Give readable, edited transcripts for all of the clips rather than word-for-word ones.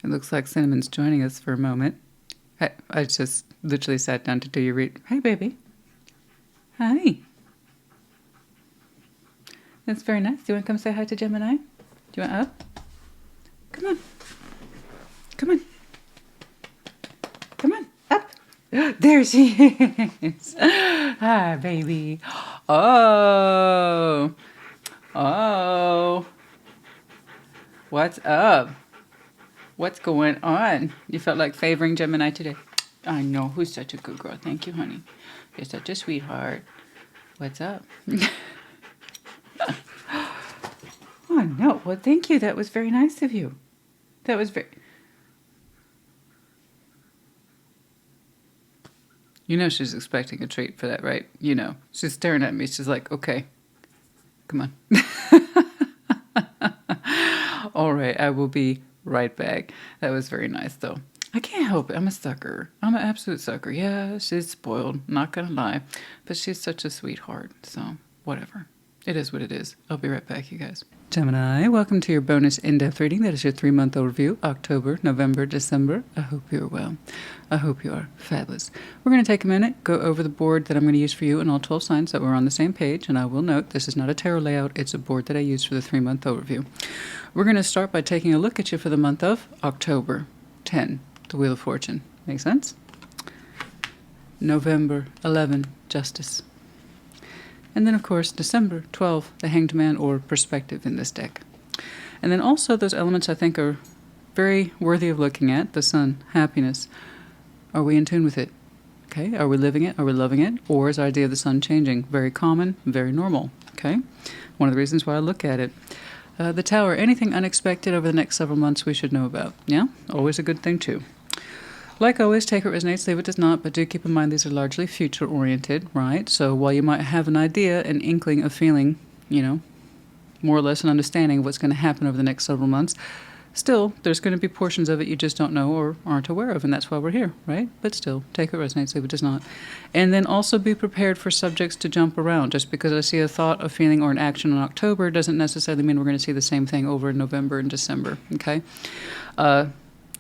It looks like Cinnamon's joining us for a moment. I just literally sat down to do your read. Hi, baby. Hi. That's very nice. Do you want to come say hi to Gemini? Do you want up? Come on. Come on. Come on. Up. There she is. Hi, baby. Oh. Oh. What's up? What's going on? You felt like favoring Gemini today? I know. Who's such a good girl? Thank you, honey. You're such a sweetheart. What's up? Oh, no. Well, thank you. That was very nice of you. That was very... You know she's expecting a treat for that, right? You know. She's staring at me. She's like, okay. Come on. All right. I will be right back. That was very nice, though. I can't help it. I'm a sucker. I'm an absolute sucker. Yeah, she's spoiled. Not gonna lie. But she's such a sweetheart. So, whatever. It is what it is. I'll be right back, you guys. Gemini, welcome to your bonus in-depth reading. That is your 3-month overview. October, November, December. I hope you're well. I hope you are fabulous. We're going to take a minute, go over the board that I'm going to use for you and all 12 signs that we're on the same page. And I will note, this is not a tarot layout. It's a board that I use for the 3-month overview. We're going to start by taking a look at you for the month of October. 10, the Wheel of Fortune. Make sense? November, 11, Justice. And then, of course, December 12, the Hanged Man, or Perspective in this deck. And then also those elements I think are very worthy of looking at. The Sun, happiness. Are we in tune with it? Okay, are we living it? Are we loving it? Or is the idea of the Sun changing? Very common, very normal. Okay, one of the reasons why I look at it. The Tower, anything unexpected over the next several months we should know about. Yeah, always a good thing too. Like always, take what resonates, leave what does not, but do keep in mind these are largely future-oriented, right? So while you might have an idea, an inkling, a feeling, you know, more or less an understanding of what's going to happen over the next several months, still, there's going to be portions of it you just don't know or aren't aware of, and that's why we're here, right? But still, take what resonates, leave what does not. And then also be prepared for subjects to jump around. Just because I see a thought, a feeling, or an action in October doesn't necessarily mean we're going to see the same thing over in November and December, okay?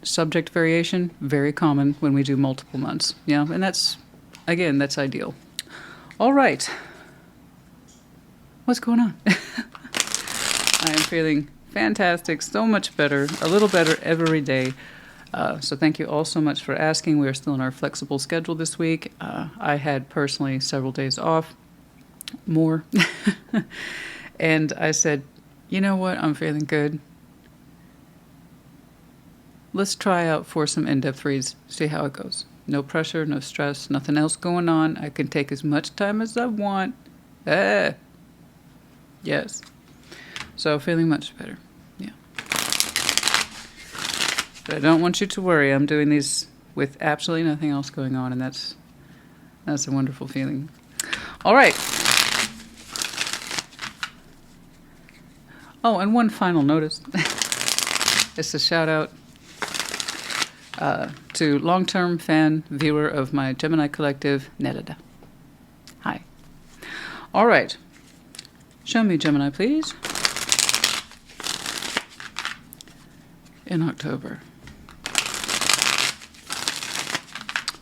Subject variation, very common when we do multiple months. Yeah, and that's, again, that's ideal. All right. What's going on? I am feeling fantastic, so much better, a little better every day. So thank you all so much for asking. We are still in our flexible schedule this week. I had personally several days off, more. And I said, you know what, I'm feeling good. Let's try out for some in-depth reads, see how it goes. No pressure, no stress, nothing else going on. I can take as much time as I want. Yes. So feeling much better, yeah. But I don't want you to worry. I'm doing these with absolutely nothing else going on, and that's a wonderful feeling. All right. Oh, and one final notice. It's a shout-out to long-term fan, viewer of my Gemini collective, Nelida. Hi. All right. Show me Gemini, please. In October.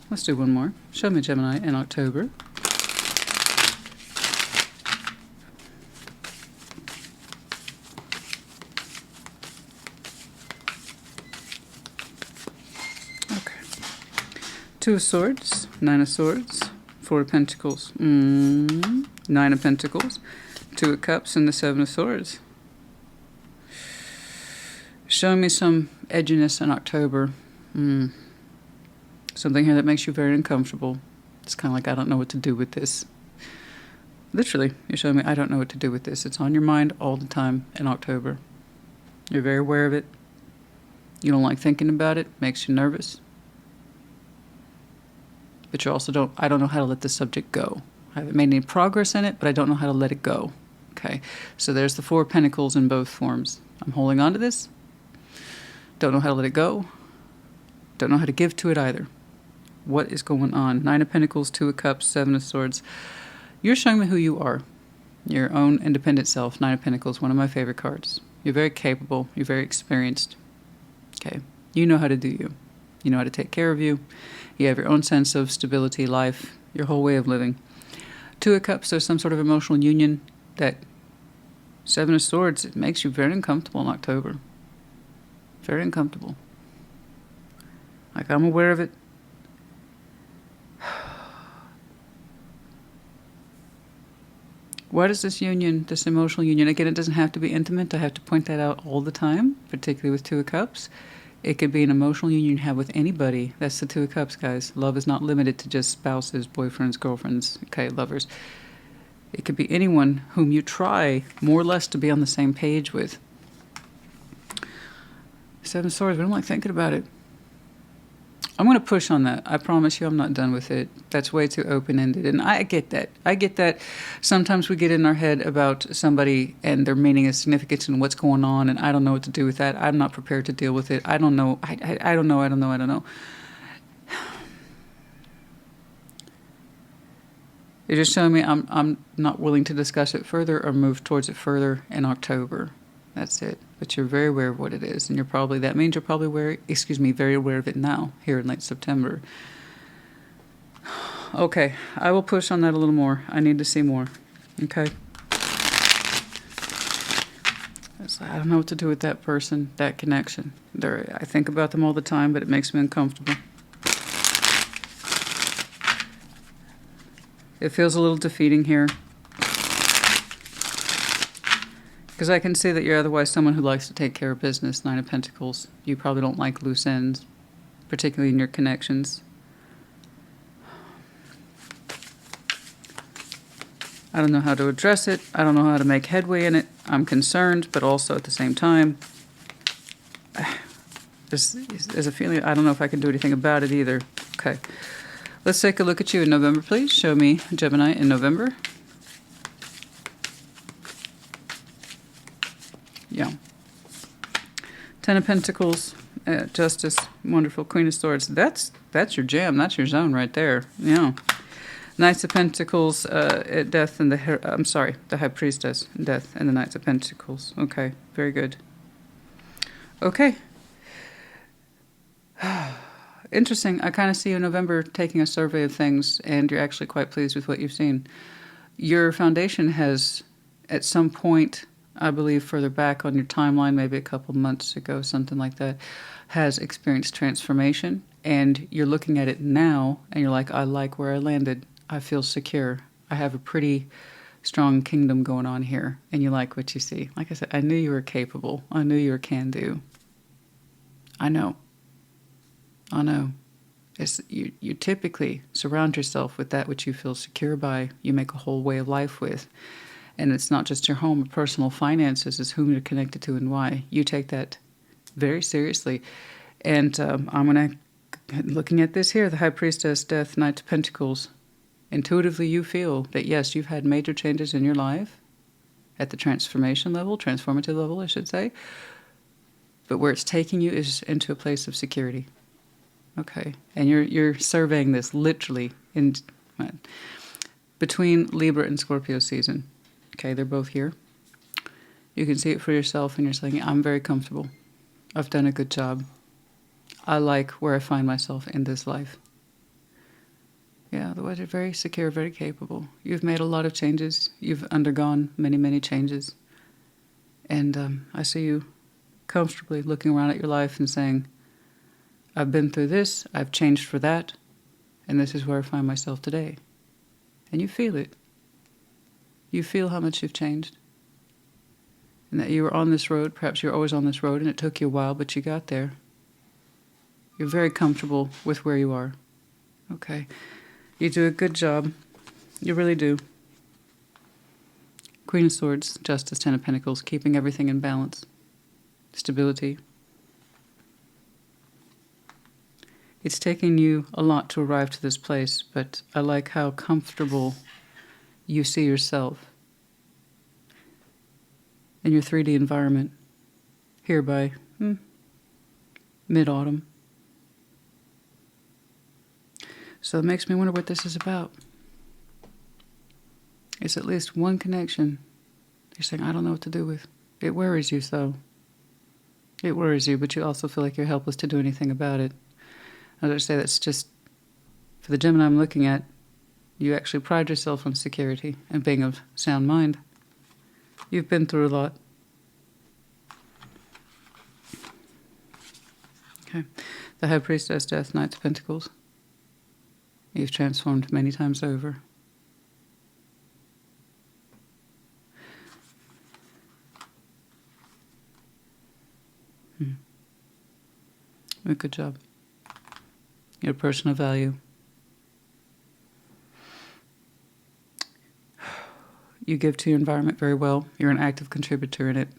Let's do one more. Show me Gemini in October. Two of Swords, Nine of Swords, Four of Pentacles, Nine of Pentacles, Two of Cups, and the Seven of Swords. Showing me some edginess in October. Something here that makes you very uncomfortable. It's kind of like, I don't know what to do with this. Literally, you're showing me, I don't know what to do with this. It's on your mind all the time in October. You're very aware of it. You don't like thinking about it. Makes you nervous. But you also I don't know how to let the subject go. I haven't made any progress in it, but I don't know how to let it go. Okay, so there's the Four of Pentacles in both forms. I'm holding on to this. Don't know how to let it go. Don't know how to give to it either. What is going on? Nine of Pentacles, Two of Cups, Seven of Swords. You're showing me who you are. Your own independent self. Nine of Pentacles, one of my favorite cards. You're very capable. You're very experienced. Okay. You know how to do you. You know how to take care of you. You have your own sense of stability, life, your whole way of living. Two of Cups, there's some sort of emotional union. That Seven of Swords, it makes you very uncomfortable in October. Very uncomfortable. Like, I'm aware of it. Why does this union, this emotional union, again, it doesn't have to be intimate. I have to point that out all the time, particularly with Two of Cups. It could be an emotional union you have with anybody. That's the Two of Cups, guys. Love is not limited to just spouses, boyfriends, girlfriends, okay, lovers. It could be anyone whom you try more or less to be on the same page with. Seven of Swords, but I'm like thinking about it. I'm going to push on that. I promise you I'm not done with it. That's way too open-ended. And I get that. I get that sometimes we get in our head about somebody and their meaning and significance and what's going on, and I don't know what to do with that. I'm not prepared to deal with it. I don't know. I don't know. You're just showing me I'm not willing to discuss it further or move towards it further in October. That's it. But you're very aware of what it is, and that means you're probably very aware of it now, here in late September. Okay, I will push on that a little more. I need to see more. Okay? I don't know what to do with that person, that connection. I think about them all the time, but it makes me uncomfortable. It feels a little defeating here. Because I can see that you're otherwise someone who likes to take care of business, Nine of Pentacles. You probably don't like loose ends, particularly in your connections. I don't know how to address it. I don't know how to make headway in it. I'm concerned, but also at the same time, there's a feeling, I don't know if I can do anything about it either. Okay. Let's take a look at you in November, please. Show me Gemini in November. Yeah. Ten of Pentacles, Justice, wonderful. Queen of Swords. That's your jam. That's your zone right there. Yeah. Knights of Pentacles, Death, and the High Priestess, Death, and the Knights of Pentacles. Okay, very good. Okay. Interesting. I kind of see you in November taking a survey of things, and you're actually quite pleased with what you've seen. Your foundation has, at some point, I believe further back on your timeline, maybe a couple months ago, something like that, has experienced transformation, and you're looking at it now, and you're like, I like where I landed. I feel secure. I have a pretty strong kingdom going on here, and you like what you see. Like I said, I knew you were capable. I knew you were can-do. I know. You typically surround yourself with that which you feel secure by, you make a whole way of life with. And it's not just your home, personal finances is whom you're connected to and why. You take that very seriously. And looking at this here, the High Priestess, Death, Knight of Pentacles, intuitively you feel that yes, you've had major changes in your life at the transformative level, I should say. But where it's taking you is into a place of security. Okay, and you're surveying this literally in between Libra and Scorpio season. Okay, they're both here. You can see it for yourself, and you're saying, I'm very comfortable. I've done a good job. I like where I find myself in this life. Yeah, otherwise you're very secure, very capable. You've made a lot of changes. You've undergone many, many changes. And I see you comfortably looking around at your life and saying, I've been through this, I've changed for that, and this is where I find myself today. And you feel it. You feel how much you've changed. And that you were on this road, perhaps you're always on this road, and it took you a while, but you got there. You're very comfortable with where you are. Okay. You do a good job. You really do. Queen of Swords, Justice, Ten of Pentacles, keeping everything in balance. Stability. It's taken you a lot to arrive to this place, but I like how comfortable you see yourself in your 3D environment here by mid-autumn. So it makes me wonder what this is about. It's at least one connection you're saying, I don't know what to do with. It worries you so. It worries you, but you also feel like you're helpless to do anything about it. As I say, that's just, for the Gemini I'm looking at, you actually pride yourself on security and being of sound mind. You've been through a lot. Okay. The High Priestess, Death, Knight of Pentacles. You've transformed many times over. Good job. You're a person of value. You give to your environment very well. You're an active contributor in it.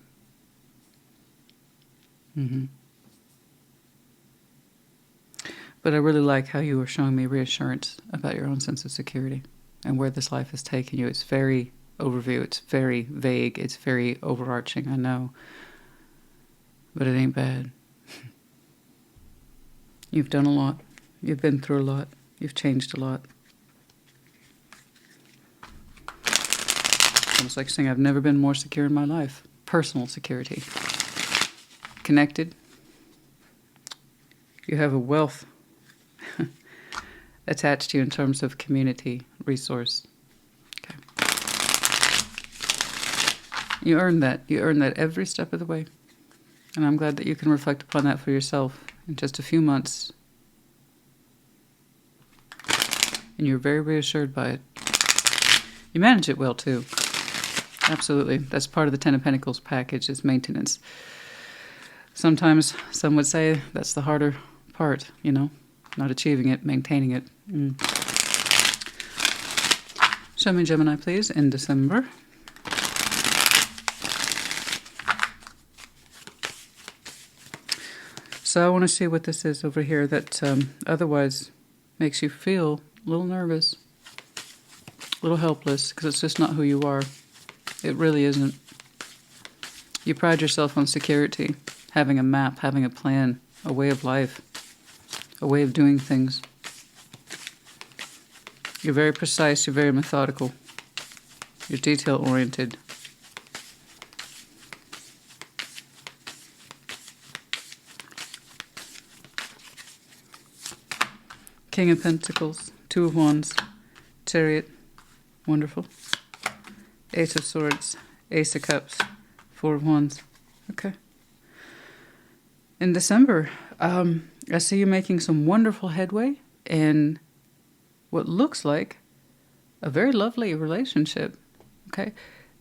But I really like how you were showing me reassurance about your own sense of security and where this life is taking you. It's very overview. It's very vague. It's very overarching, I know. But it ain't bad. You've done a lot. You've been through a lot. You've changed a lot. Almost like saying, I've never been more secure in my life. Personal security. Connected. You have a wealth attached to you in terms of community resource. Okay. You earned that. You earned that every step of the way. And I'm glad that you can reflect upon that for yourself in just a few months. And you're very reassured by it. You manage it well, too. Absolutely. That's part of the Ten of Pentacles package, is maintenance. Sometimes some would say that's the harder part, you know, not achieving it, maintaining it. Show me, Gemini, please, in December. So I want to see what this is over here that otherwise makes you feel a little nervous, a little helpless, because it's just not who you are. It really isn't. You pride yourself on security, having a map, having a plan, a way of life, a way of doing things. You're very precise, you're very methodical, you're detail-oriented. King of Pentacles, Two of Wands, Chariot, wonderful. Ace of Swords, Ace of Cups, Four of Wands. Okay. In December, I see you making some wonderful headway in what looks like a very lovely relationship. Okay.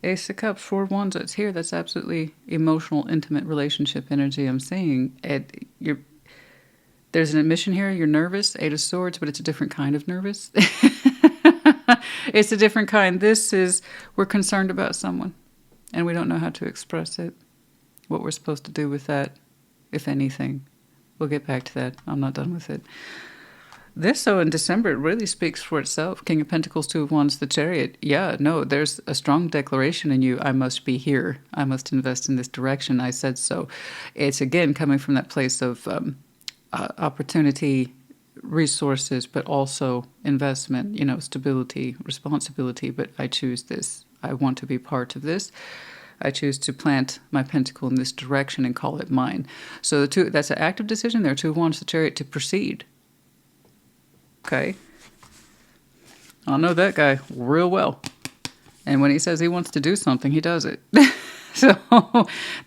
Ace of Cups, Four of Wands, that's here. That's absolutely emotional, intimate relationship energy I'm seeing. There's an admission here. You're nervous. Eight of Swords, but it's a different kind of nervous. It's a different kind. This is, we're concerned about someone, and we don't know how to express it. What we're supposed to do with that, if anything. We'll get back to that. I'm not done with it. This, so in December, it really speaks for itself. King of Pentacles, Two of Wands, the Chariot. Yeah, no, there's a strong declaration in you. I must be here. I must invest in this direction. I said so. It's, again, coming from that place of opportunity, resources, but also investment, you know, stability, responsibility. But I choose this. I want to be part of this. I choose to plant my pentacle in this direction and call it mine. So that's an active decision there. Two of Wands, the Chariot, to proceed. Okay. I know that guy real well. And when he says he wants to do something, he does it. So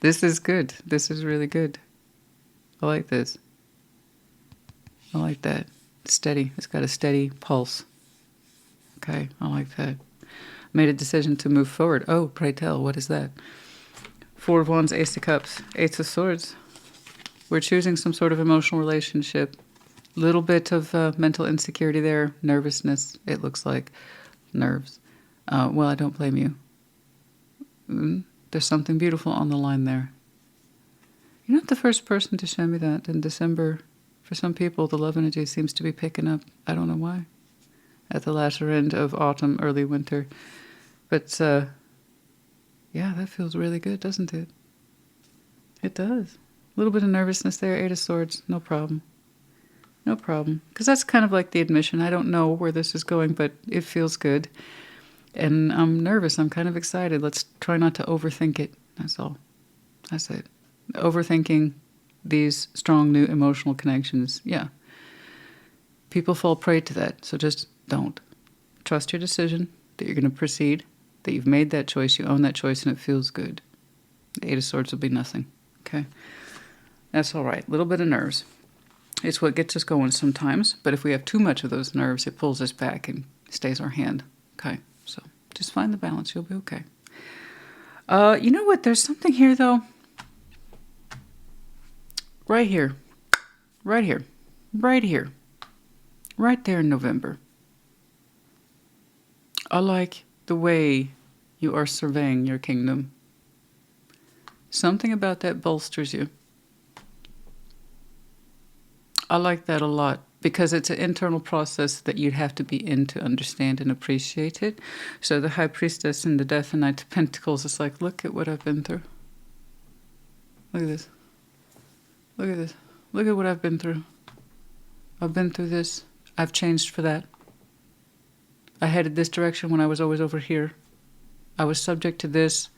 this is good. This is really good. I like this. I like that. Steady. It's got a steady pulse. Okay, I like that. Made a decision to move forward. Oh, pray tell, what is that? Four of Wands, Ace of Cups, Ace of Swords. We're choosing some sort of emotional relationship. Little bit of mental insecurity there. Nervousness, it looks like. Nerves. Well, I don't blame you. There's something beautiful on the line there. You're not the first person to show me that in December. For some people, the love energy seems to be picking up. I don't know why. At the latter end of autumn, early winter. But, yeah, that feels really good, doesn't it? It does. A little bit of nervousness there. Eight of Swords. No problem. No problem. Because that's kind of like the admission. I don't know where this is going, but it feels good. And I'm nervous. I'm kind of excited. Let's try not to overthink it. That's all. That's it. overthinking these strong new emotional connections. Yeah. People fall prey to that, so just don't. Trust your decision, that you're going to proceed, that you've made that choice, you own that choice, and it feels good. The Eight of Swords will be nothing, okay? That's all right. A little bit of nerves. It's what gets us going sometimes, but if we have too much of those nerves, it pulls us back and stays our hand, okay? So just find the balance. You'll be okay. You know what? There's something here, though. Right here. Right here. Right here. Right there in November. I like the way you are surveying your kingdom. Something about that bolsters you. I like that a lot because it's an internal process that you'd have to be in to understand and appreciate it. So the High Priestess and the Death and Knight of Pentacles is like, look at what I've been through. Look at this. Look at this. Look at what I've been through. I've been through this. I've changed for that. I headed this direction when I was always over here. I was subject to this.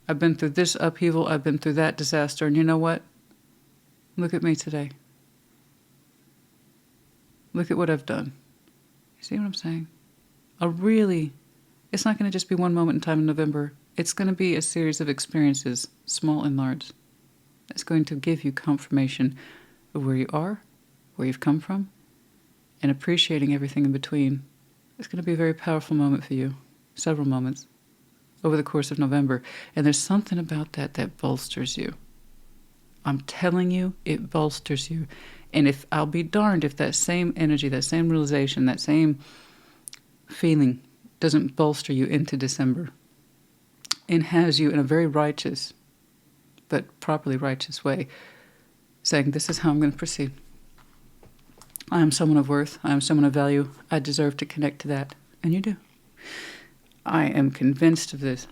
I've been through this upheaval. I've been through that disaster. And you know what? Look at me today. Look at what I've done. You see what I'm saying? It's not going to just be one moment in time in November. It's going to be a series of experiences, small and large. It's going to give you confirmation of where you are, where you've come from, and appreciating everything in between. It's going to be a very powerful moment for you. Several moments over the course of November. And there's something about that that bolsters you. I'm telling you, it bolsters you. And if I'll be darned if that same energy, that same realization, that same feeling doesn't bolster you into December and has you in a very righteous, but properly righteous way, saying, this is how I'm going to proceed. I am someone of worth. I am someone of value. I deserve to connect to that. And you do. I am convinced of this.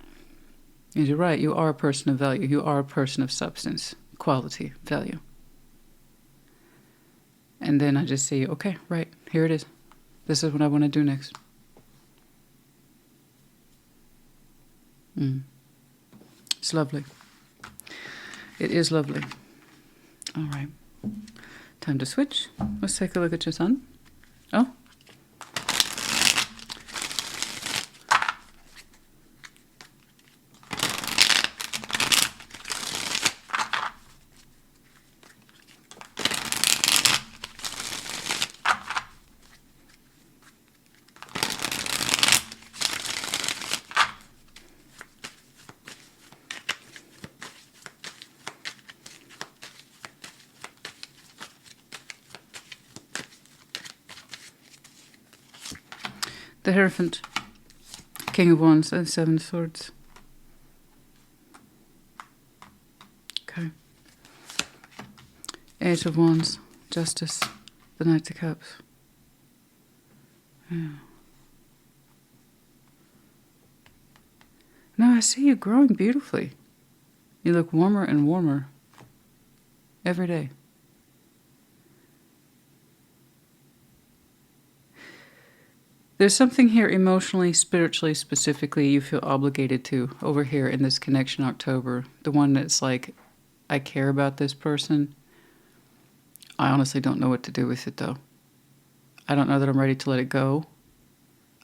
And you're right. You are a person of value. You are a person of substance, quality, value. And then I just see, okay, right, here it is. This is what I want to do next. It's lovely. It is lovely. All right. Time to switch. Let's take a look at your sun. Oh. The Hierophant, King of Wands, and Seven of Swords. Okay. Eight of Wands, Justice, the Knight of Cups. Yeah. No, I see you growing beautifully. You look warmer and warmer every day. There's something here emotionally, spiritually, specifically you feel obligated to over here in this connection October. The one that's like, I care about this person. I honestly don't know what to do with it though. I don't know that I'm ready to let it go.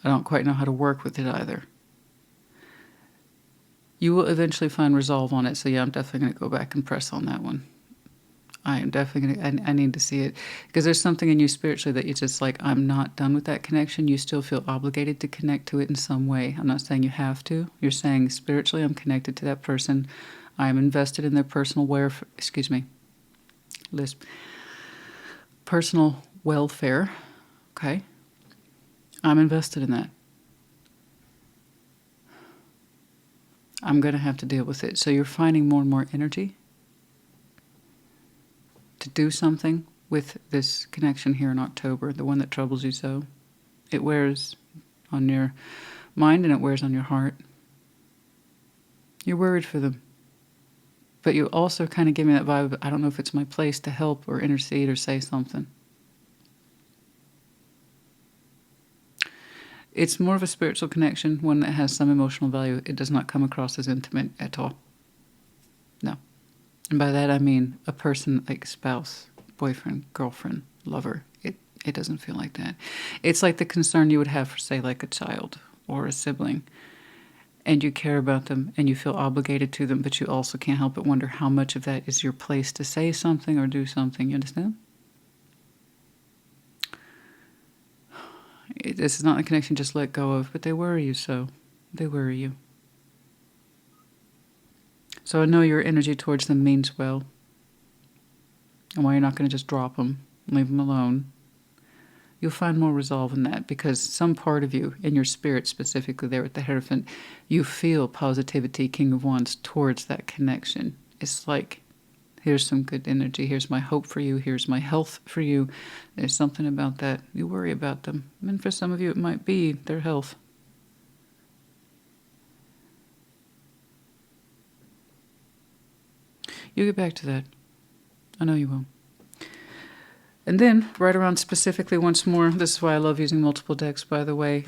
I don't quite know how to work with it either. You will eventually find resolve on it. So yeah, I'm definitely going to go back and press on that one. I am definitely going to, I need to see it. Because there's something in you spiritually that you're just like, I'm not done with that connection. You still feel obligated to connect to it in some way. I'm not saying you have to. You're saying spiritually, I'm connected to that person. I am invested in their personal personal welfare. Okay? I'm invested in that. I'm going to have to deal with it. So you're finding more and more energy to do something with this connection here in October, the one that troubles you so. It wears on your mind and it wears on your heart. You're worried for them. But you also kind of give me that vibe of, I don't know if it's my place to help or intercede or say something. It's more of a spiritual connection, one that has some emotional value. It does not come across as intimate at all. No. And by that I mean a person like spouse, boyfriend, girlfriend, lover. It doesn't feel like that. It's like the concern you would have for, say, like a child or a sibling. And you care about them and you feel obligated to them, but you also can't help but wonder how much of that is your place to say something or do something. You understand? This is not a connection just let go of, but they worry you so. They worry you. So I know your energy towards them means well. And why you're not going to just drop them, leave them alone. You'll find more resolve in that because some part of you, in your spirit specifically there at the Hierophant, you feel positivity, King of Wands, towards that connection. It's like, here's some good energy, here's my hope for you, here's my health for you. There's something about that. You worry about them. And for some of you it might be their health. You'll get back to that. I know you will. And then, right around specifically once more, this is why I love using multiple decks, by the way.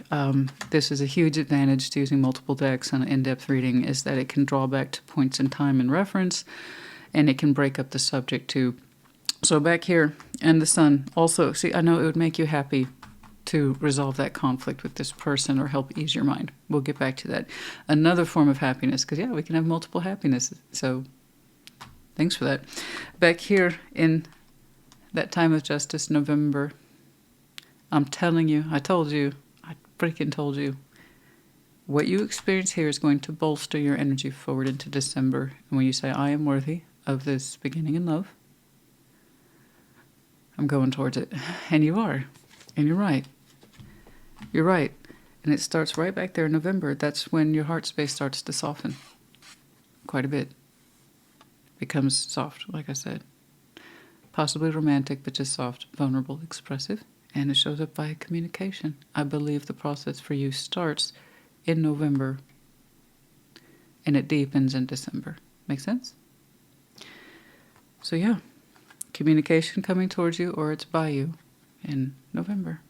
This is a huge advantage to using multiple decks on an in-depth reading, is that it can draw back to points in time and reference, and it can break up the subject too. So back here, and the Sun. Also, see, I know it would make you happy to resolve that conflict with this person or help ease your mind. We'll get back to that. Another form of happiness, because, yeah, we can have multiple happinesses. So, thanks for that. Back here in that time of justice, November, I'm telling you, I freaking told you, what you experience here is going to bolster your energy forward into December. And when you say, I am worthy of this beginning in love, I'm going towards it. And you are. And you're right. You're right. And it starts right back there in November. That's when your heart space starts to soften quite a bit. Becomes soft, like I said. Possibly romantic, but just soft, vulnerable, expressive. And it shows up by communication. I believe the process for you starts in November and it deepens in December. Make sense? So yeah, communication coming towards you or it's by you in November.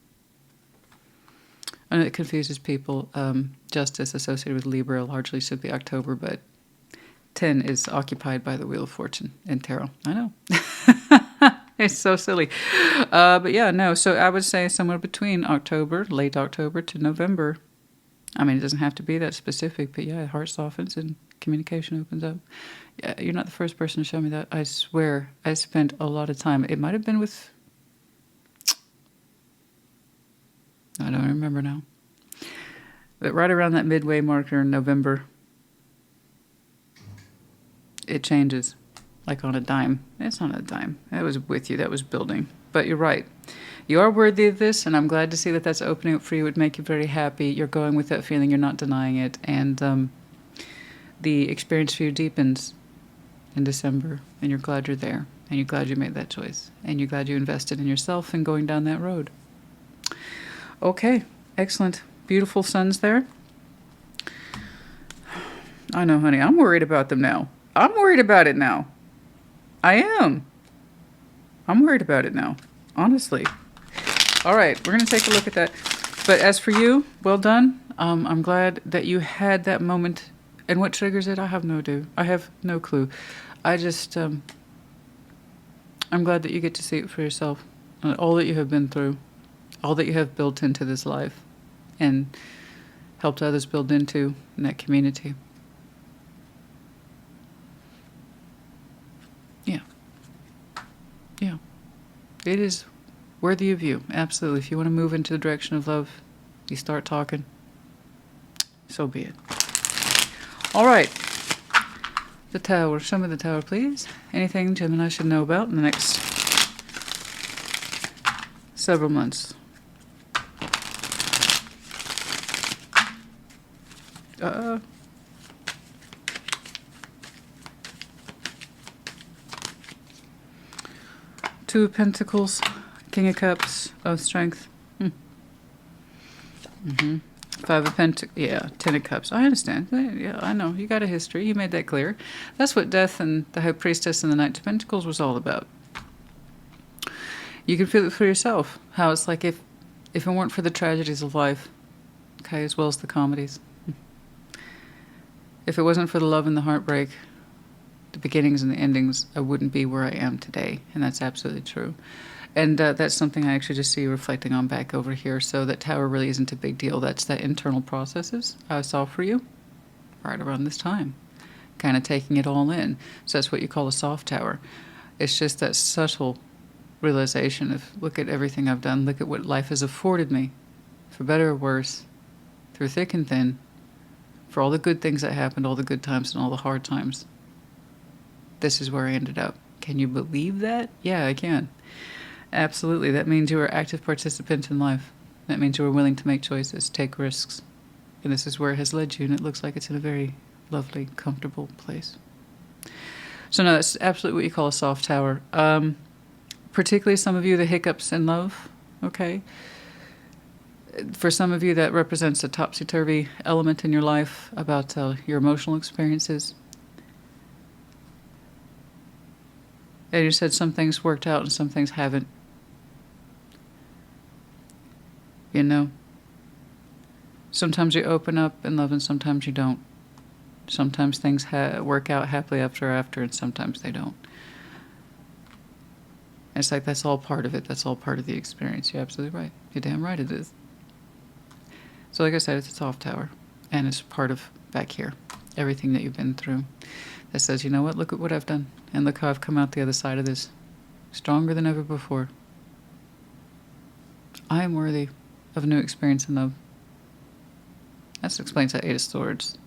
I know it confuses people. Justice associated with Libra largely should be October, but 10 is occupied by the Wheel of Fortune in tarot. I know. It's so silly. But yeah, no. So I would say somewhere between October, late October to November. I mean, it doesn't have to be that specific, but yeah, heart softens and communication opens up. Yeah, you're not the first person to show me that. I swear, I spent a lot of time. It might have been with... I don't remember now. But right around that midway marker in November, it changes. Like on a dime. It's not a dime. That was with you. That was building. But you're right. You are worthy of this, and I'm glad to see that that's opening up for you. It would make you very happy. You're going with that feeling. You're not denying it. And the experience for you deepens in December, and you're glad you're there. And you're glad you made that choice. And you're glad you invested in yourself and going down that road. Okay. Excellent. Beautiful suns there. I know, honey. I'm worried about them now. I'm worried about it now. I am. I'm worried about it now, honestly. All right, we're going to take a look at that. But as for you, well done. I'm glad that you had that moment. And what triggers it, I have no clue. I have no clue. I just, I'm glad that you get to see it for yourself. And all that you have been through, all that you have built into this life and helped others build into in that community. Yeah, it is worthy of you. Absolutely. If you want to move into the direction of love, you start talking. So be it. All right. The Tower. Show me the Tower, please. Anything Gemini should know about in the next several months. Two of King of Cups, of Strength. Five of Pentacles, yeah, Ten of Cups. I understand. Yeah, I know. You got a history. You made that clear. That's what Death and the High Priestess and the Knight of Pentacles was all about. You can feel it for yourself. How it's like if it weren't for the tragedies of life, okay, as well as the comedies. If it wasn't for the love and the heartbreak, the beginnings and the endings, I wouldn't be where I am today. And that's absolutely true. And that's something I actually just see you reflecting on back over here. So that tower really isn't a big deal. That's the internal processes I saw for you right around this time. Kind of taking it all in. So that's what you call a soft tower. It's just that subtle realization of, look at everything I've done. Look at what life has afforded me, for better or worse, through thick and thin, for all the good things that happened, all the good times and all the hard times. This is where I ended up. Can you believe that? Yeah, I can. Absolutely. That means you are an active participant in life. That means you are willing to make choices, take risks. And this is where it has led you, and it looks like it's in a very lovely, comfortable place. So no, that's absolutely what you call a soft tower. Particularly some of you, the hiccups in love, okay? For some of you, that represents a topsy-turvy element in your life about your emotional experiences. And you said some things worked out and some things haven't. You know? Sometimes you open up in love and sometimes you don't. Sometimes things work out happily after and sometimes they don't. And it's like that's all part of it. That's all part of the experience. You're absolutely right. You're damn right it is. So like I said, it's a soft tower. And it's part of back here. Everything that you've been through. That says, you know what? Look at what I've done. And look how I've come out the other side of this. Stronger than ever before. I am worthy of a new experience in love. That explains that Eight of Swords.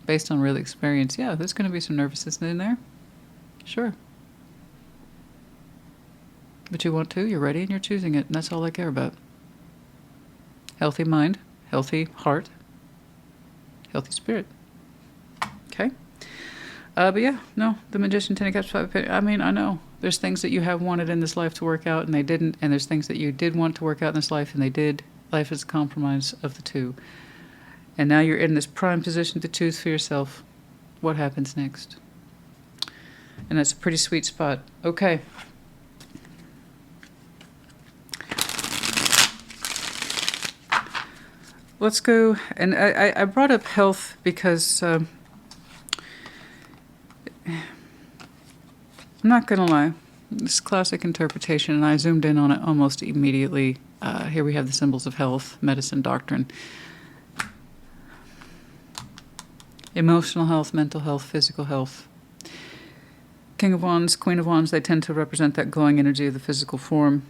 Based on real experience, yeah, there's going to be some nervousness in there. Sure. But you want to, you're ready, and you're choosing it. And that's all I care about. Healthy mind, healthy heart, healthy spirit. Okay? But yeah, no, the Magician, Ten of Cups, Five of Pentacles. I mean, I know. There's things that you have wanted in this life to work out, and they didn't. And there's things that you did want to work out in this life, and they did. Life is a compromise of the two. And now you're in this prime position to choose for yourself what happens next. And that's a pretty sweet spot. Okay. Let's go. And I brought up health because I'm not going to lie. This classic interpretation, and I zoomed in on it almost immediately. Here we have the symbols of health, medicine, doctrine. Emotional health, mental health, physical health. King of Wands, Queen of Wands, they tend to represent that glowing energy of the physical form.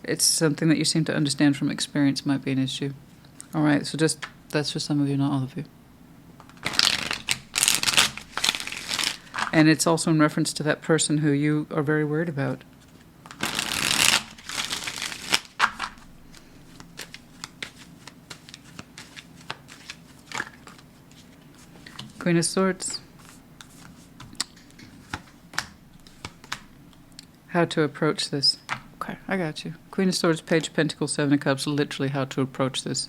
It's something that you seem to understand from experience might be an issue. All right, so that's for some of you, not all of you. And it's also in reference to that person who you are very worried about. Queen of Swords. How to approach this. Okay, I got you. Queen of Swords, Page of Pentacles, Seven of Cups, literally how to approach this.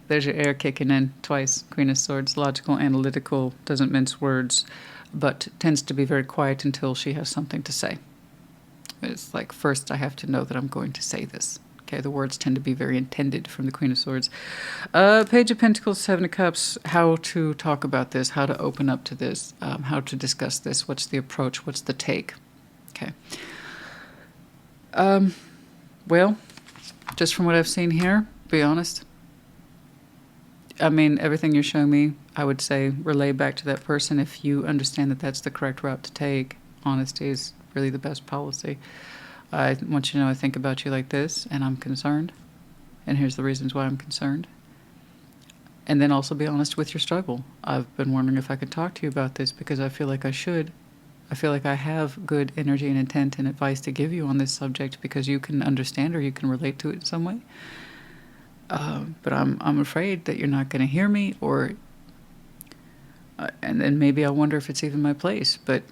There's your air kicking in twice. Queen of Swords, logical, analytical, doesn't mince words, but tends to be very quiet until she has something to say. It's like, first I have to know that I'm going to say this. Okay, the words tend to be very intended from the Queen of Swords. Page of Pentacles, Seven of Cups, how to talk about this, how to open up to this, how to discuss this, what's the approach, what's the take. Okay. Well, just from what I've seen here, be honest. I mean, everything you're showing me, I would say relay back to that person if you understand that that's the correct route to take. Honesty is really the best policy. I want you to know I think about you like this, and I'm concerned. And here's the reasons why I'm concerned. And then also be honest with your struggle. I've been wondering if I could talk to you about this because I feel like I should. I feel like I have good energy and intent and advice to give you on this subject because you can understand or you can relate to it in some way. But I'm afraid that you're not going to hear me, or and then maybe I wonder if it's even my place. But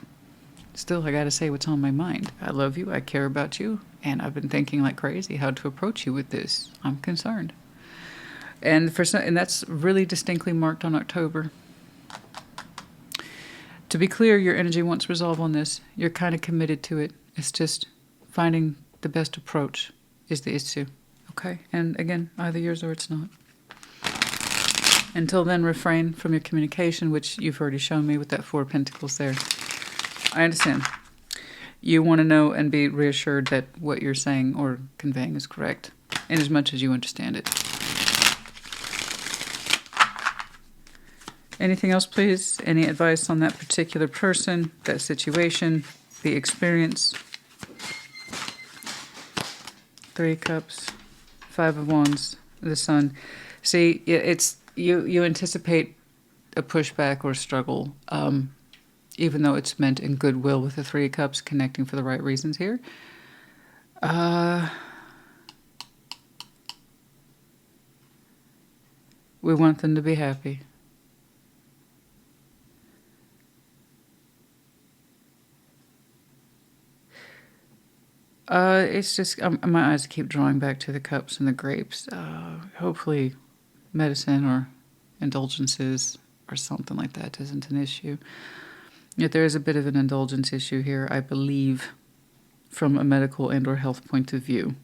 still, I got to say what's on my mind. I love you. I care about you. And I've been thinking like crazy how to approach you with this. I'm concerned. And that's really distinctly marked on October. To be clear, your energy wants resolve on this. You're kind of committed to it. It's just finding the best approach is the issue. Okay? And again, either yours or it's not. Until then, refrain from your communication, which you've already shown me with that 4 of Pentacles there. I understand. You want to know and be reassured that what you're saying or conveying is correct, in as much as you understand it. Anything else, please? Any advice on that particular person, that situation, the experience? 3 of Cups, 5 of Wands, the Sun. See, it's you anticipate a pushback or struggle, even though it's meant in goodwill with the 3 of Cups, connecting for the right reasons here. We want them to be happy. It's just, my eyes keep drawing back to the cups and the grapes. Hopefully medicine or indulgences or something like that isn't an issue. Yet there is a bit of an indulgence issue here, I believe, from a medical and or health point of view.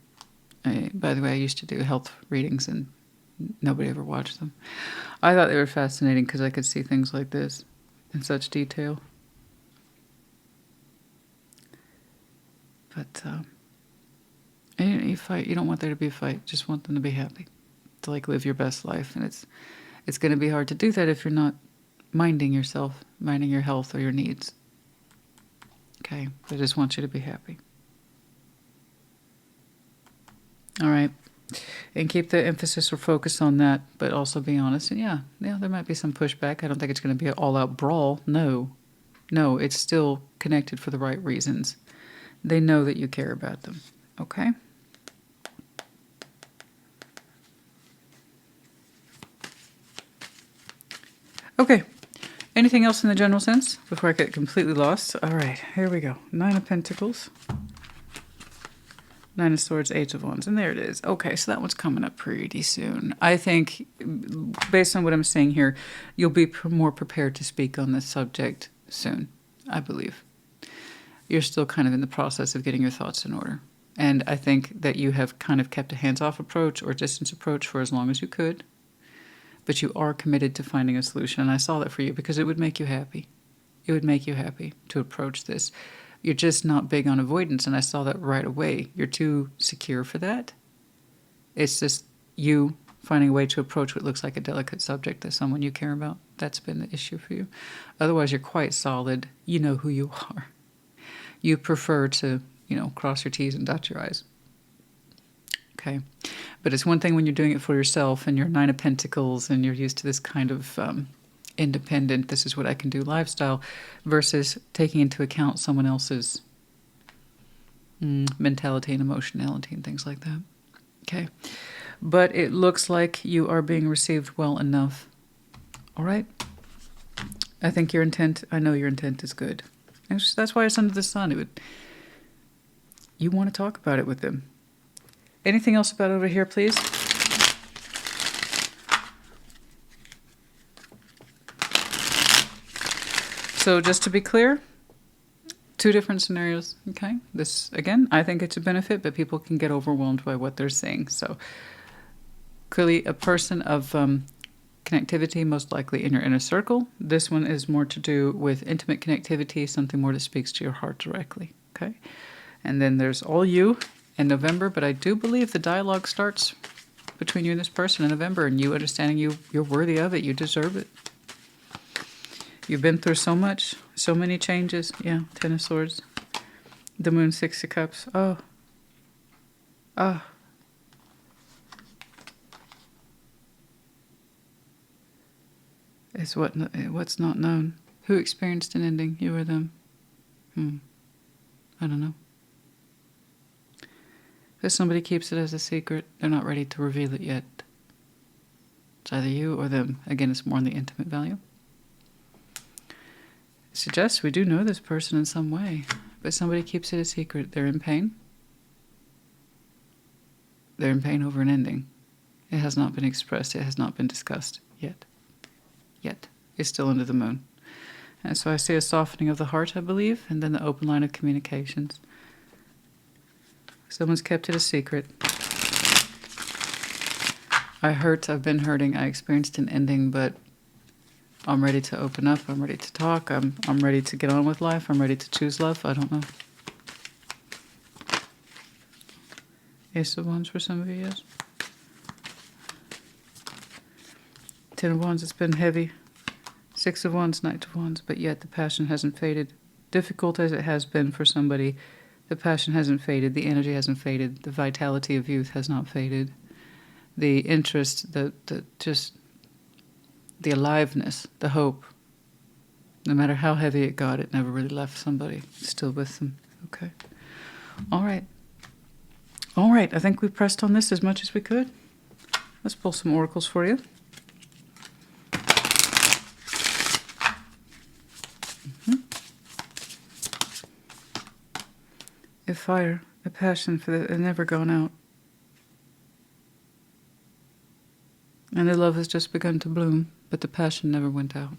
By the way, I used to do health readings and nobody ever watched them. I thought they were fascinating because I could see things like this in such detail. But you fight. You don't want there to be a fight. Just want them to be happy, to like live your best life. And it's going to be hard to do that if you're not minding yourself, minding your health or your needs. Okay, I just want you to be happy. All right, and keep the emphasis or focus on that, but also be honest. And yeah, there might be some pushback. I don't think it's going to be an all-out brawl. No, it's still connected for the right reasons. They know that you care about them. Okay? Okay. Anything else in the general sense before I get completely lost? All right, here we go. 9 of Pentacles. 9 of Swords, 8 of Wands. And there it is. Okay, so that one's coming up pretty soon. I think, based on what I'm saying here, you'll be more prepared to speak on this subject soon, I believe. You're still kind of in the process of getting your thoughts in order. And I think that you have kind of kept a hands-off approach or distance approach for as long as you could. But you are committed to finding a solution. And I saw that for you because it would make you happy. It would make you happy to approach this. You're just not big on avoidance, and I saw that right away. You're too secure for that. It's just you finding a way to approach what looks like a delicate subject that someone you care about. That's been the issue for you. Otherwise, you're quite solid. You know who you are. You prefer to, cross your T's and dot your I's. Okay. But it's one thing when you're doing it for yourself and you're 9 of Pentacles and you're used to this kind of independent, this is what I can do lifestyle, versus taking into account someone else's mentality and emotionality and things like that. Okay. But it looks like you are being received well enough. All right. I think I know your intent is good. And that's why it's under the sun. You want to talk about it with them. Anything else about over here, please? So just to be clear, 2 different scenarios, okay? This, again, I think it's a benefit, but people can get overwhelmed by what they're seeing. So clearly a person of connectivity, most likely in your inner circle. This one is more to do with intimate connectivity, something more that speaks to your heart directly, okay? And then there's all you in November, but I do believe the dialogue starts between you and this person in November, and you understanding you're worthy of it, you deserve it. You've been through so much, so many changes. Yeah, 10 of Swords. The Moon, 6 of Cups. Oh. It's what's not known. Who experienced an ending? You or them? I don't know. If somebody keeps it as a secret, they're not ready to reveal it yet. It's either you or them. Again, it's more on the intimate value. It suggests we do know this person in some way, but somebody keeps it a secret. They're in pain. They're in pain over an ending. It has not been expressed. It has not been discussed yet. It's still under the moon. And so I see a softening of the heart, I believe, and then the open line of communications. Someone's kept it a secret. I've been hurting, I experienced an ending, but I'm ready to open up, I'm ready to talk, I'm ready to get on with life, I'm ready to choose love. I don't know. Ace of Wands for some of you, yes. 10 of Wands, it's been heavy. 6 of Wands, Knight of Wands, but yet the passion hasn't faded. Difficult as it has been for somebody, the passion hasn't faded, the energy hasn't faded, the vitality of youth has not faded. The interest, the aliveness, the hope, no matter how heavy it got, it never really left somebody. It's still with them. Okay. All right. All right. I think we pressed on this as much as we could. Let's pull some oracles for you. A fire, a passion for the never gone out. And the love has just begun to bloom, but the passion never went out.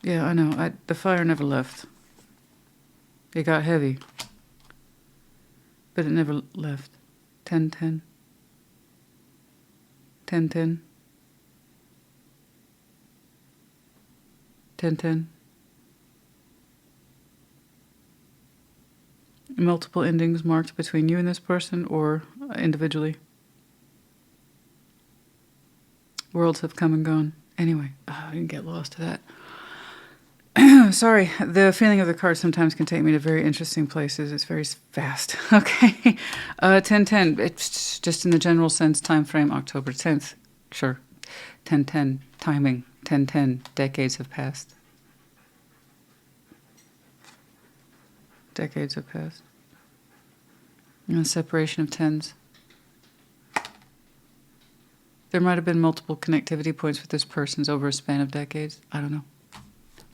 Yeah, I know. The fire never left. It got heavy, but it never left. 10-10. 10-10. 10-10. Multiple endings marked between you and this person or individually. Worlds have come and gone. Anyway, I didn't get lost to that. Sorry, the feeling of the card sometimes can take me to very interesting places. It's very fast. Okay. 10-10. It's just in the general sense, time frame, October 10th. Sure. 10-10. Timing. 10-10. Decades have passed. Decades have passed. And the separation of tens. There might have been multiple connectivity points with this person's over a span of decades. I don't know.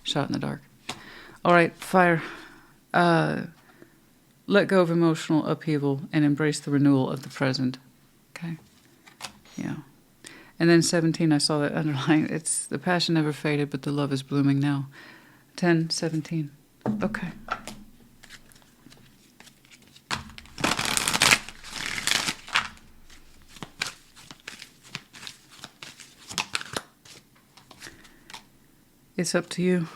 Shot in the dark. All right, fire. Let go of emotional upheaval and embrace the renewal of the present. Okay. Yeah. And then 17, I saw that underline. It's the passion never faded, but the love is blooming now. 10, 17. Okay. It's up to you.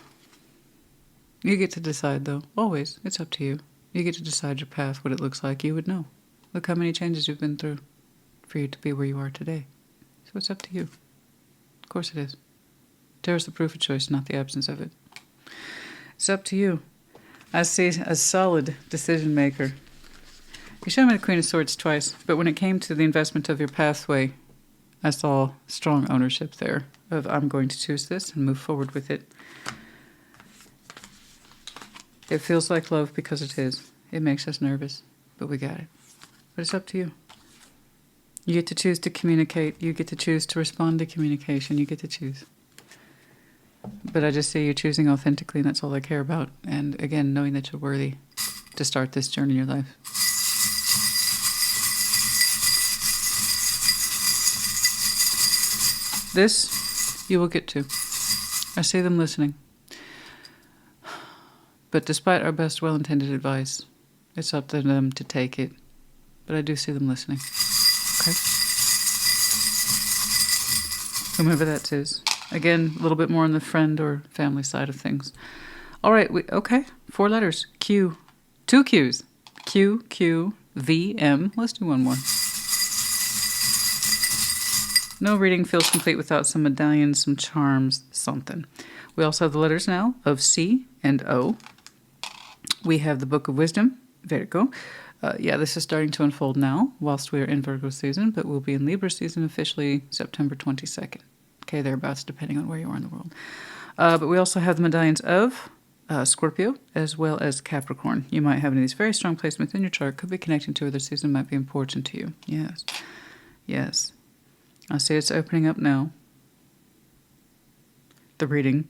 You get to decide, though. Always. It's up to you. You get to decide your path, what it looks like. You would know. Look how many changes you've been through for you to be where you are today. So it's up to you. Of course it is. Tarot's the proof of choice, not the absence of it. It's up to you. I see a solid decision maker. You showed me the Queen of Swords twice, but when it came to the investment of your pathway, I saw strong ownership there of I'm going to choose this and move forward with it. It feels like love because it is. It makes us nervous, but we got it. But it's up to you. You get to choose to communicate. You get to choose to respond to communication. You get to choose. But I just see you choosing authentically, and that's all I care about. And again, knowing that you're worthy to start this journey in your life. This you will get to. I see them listening. But despite our best well-intended advice, it's up to them to take it. But I do see them listening. Okay? Whomever that is. Again, a little bit more on the friend or family side of things. All right, okay. 4 letters. Q. 2 Qs. Q, Q, V, M. Let's do one more. No reading feels complete without some medallions, some charms, something. We also have the letters now of C and O. We have the Book of Wisdom, Virgo. Yeah, this is starting to unfold now whilst we are in Virgo season, but we'll be in Libra season officially September 22nd. Okay, thereabouts, depending on where you are in the world. But we also have the medallions of Scorpio as well as Capricorn. You might have any of these very strong placements in your chart. Could be connecting to other season, might be important to you. Yes. Yes. I see it's opening up now. The reading.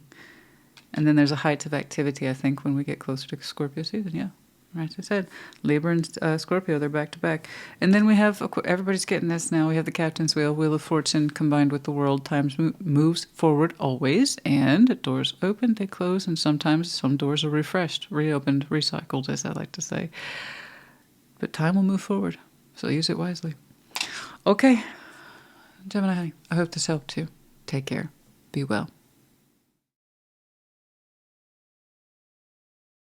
And then there's a height of activity, I think, when we get closer to Scorpio season. Yeah, right as I said. Libra and Scorpio, they're back to back. And then we have, everybody's getting this now. We have the Captain's Wheel, Wheel of Fortune combined with the World. Time moves forward always. And doors open, they close. And sometimes some doors are refreshed, reopened, recycled, as I like to say. But time will move forward. So use it wisely. Okay, Gemini honey, I hope this helped too. Take care. Be well.